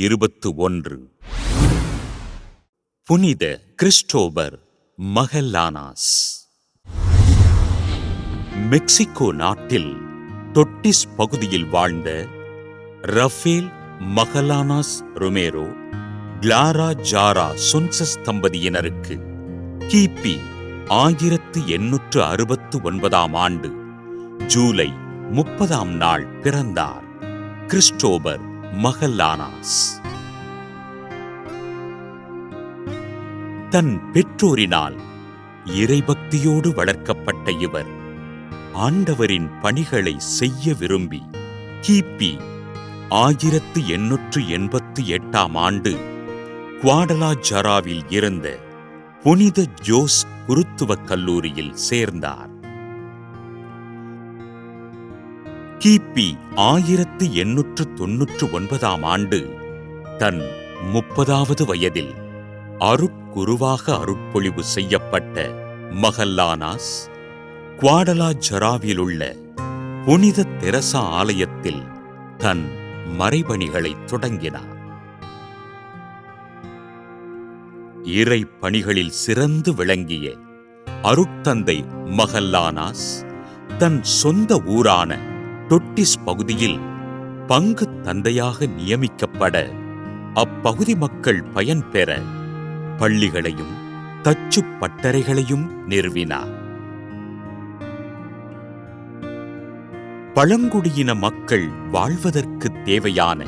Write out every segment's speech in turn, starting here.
21 புனித Christopher மகல்லானாஸ். Mexico நாட்டில் டொட்டிஸ் பகுதியில் வாழ்ந்த ரஃபேல் மகல்லானாஸ் ரொமேரோ, கிளாரா ஜாரா சொன்சஸ் தம்பதியினருக்கு கிபி 1869 ஆண்டு ஜூலை 30 நாள் பிறந்தார் கிறிஸ்டோபர் மகல்லானாஸ். தன் பெற்றோரினால் இறைபக்தியோடு வளர்க்கப்பட்ட இவர் ஆண்டவரின் பணிகளை செய்ய விரும்பி கிபி 1888 ஆண்டு குவாடலாஜராவில் இருந்த புனித ஜோஸ் குருத்துவக் கல்லூரியில் சேர்ந்தார். கிபி 1899 ஆண்டு தன் 30வது வயதில் அருட்குருவாக அருட்பொழிவு செய்யப்பட்ட மகல்லானாஸ் குவாடலாஜராவிலுள்ள புனித தெரசா ஆலயத்தில் தன் மறைபணிகளை தொடங்கினார். இறை பணிகளில் சிறந்து விளங்கிய அருட்தந்தை மகல்லானாஸ் தன் சொந்த ஊரான டொட்டிஸ் பகுதியில் பங்கு தந்தையாக நியமிக்கப்பட அப்பகுதி மக்கள் பயன்பெற பள்ளிகளையும் தச்சு பட்டறைகளையும் நிறுவினார். பழங்குடியின மக்கள் வாழ்வதற்கு தேவையான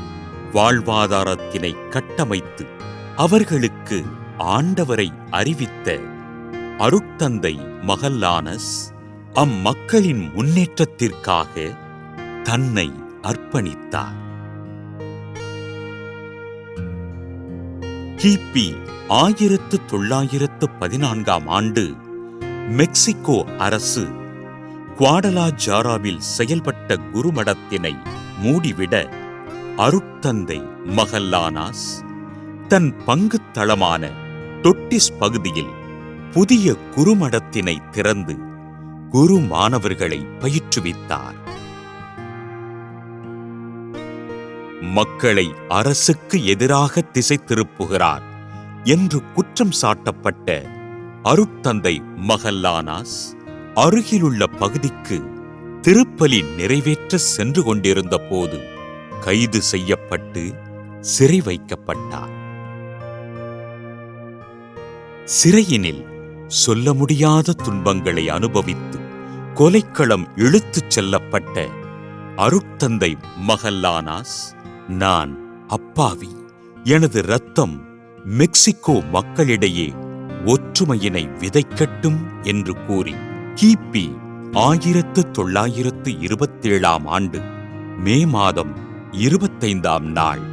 வாழ்வாதாரத்தினை கட்டமைத்து அவர்களுக்கு ஆண்டவரை அறிவித்த அருட்தந்தை மகல்லானாஸ் அம்மக்களின் முன்னேற்றத்திற்காக தன்னை அர்ப்பணித்தார். கிபி 1914 ஆண்டு மெக்சிகோ அரசு குவாடலாஜாராவில் செயல்பட்ட குருமடத்தினை மூடிவிட அருட்தந்தை மகல்லானாஸ் தன் பங்கு தளமான டொட்டிஸ் பகுதியில் புதிய குருமடத்தினை திறந்து குரு மாணவர்களை பயிற்றுவித்தார். மக்களை அரசுக்கு எதிராக திசை திருப்புகிறார் என்று குற்றம் சாட்டப்பட்ட அருட்தந்தை மகல்லானாஸ் அருகிலுள்ள பகுதிக்கு திருப்பலி நிறைவேற்ற சென்று கொண்டிருந்த போது கைது செய்யப்பட்டு சிறை வைக்கப்பட்டார். சிறையினில் சொல்ல முடியாத துன்பங்களை அனுபவித்து கொலைக்களம் இழுத்துச் செல்லப்பட்ட அருட்தந்தை மகல்லானாஸ், நான் அப்பாவி, எனது இரத்தம் மெக்சிகோ மக்களிடையே ஒற்றுமையினை விதைக்கட்டும் என்று கூறி கிபி 1927 ஆண்டு மே மாதம் 25 நாள்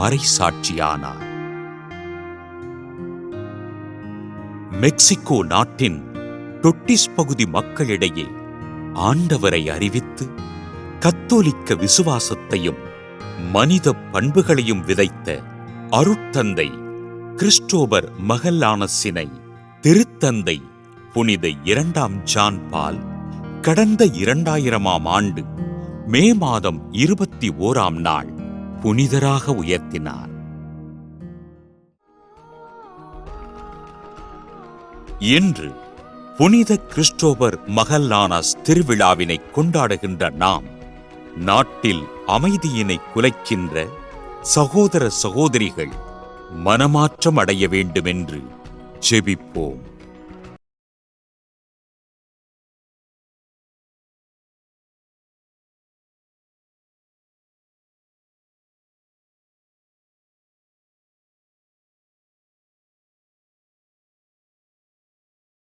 மறைசாட்சியானார். மெக்சிகோ நாட்டின் டொட்டிஸ் பகுதி மக்களிடையே ஆண்டவரை அறிவித்து கத்தோலிக்க விசுவாசத்தையும் மனித பண்புகளையும் விதைத்த அருட்தந்தை கிறிஸ்டோபர் மகல்லானாஸினை திருத்தந்தை புனித 2 ஜான் பால் கடந்த 2000 ஆண்டு மே மாதம் 21 நாள் புனிதராக உயர்த்தினார். இன்று புனித கிறிஸ்டோபர் மகல்லானாஸ் திருவிழாவினை கொண்டாடுகின்ற நாம் நாட்டில் அமைதியினை குலைக்கின்ற சகோதர சகோதரிகள் மனமாற்றம் அடைய வேண்டுமென்று ஜெபிப்போம்.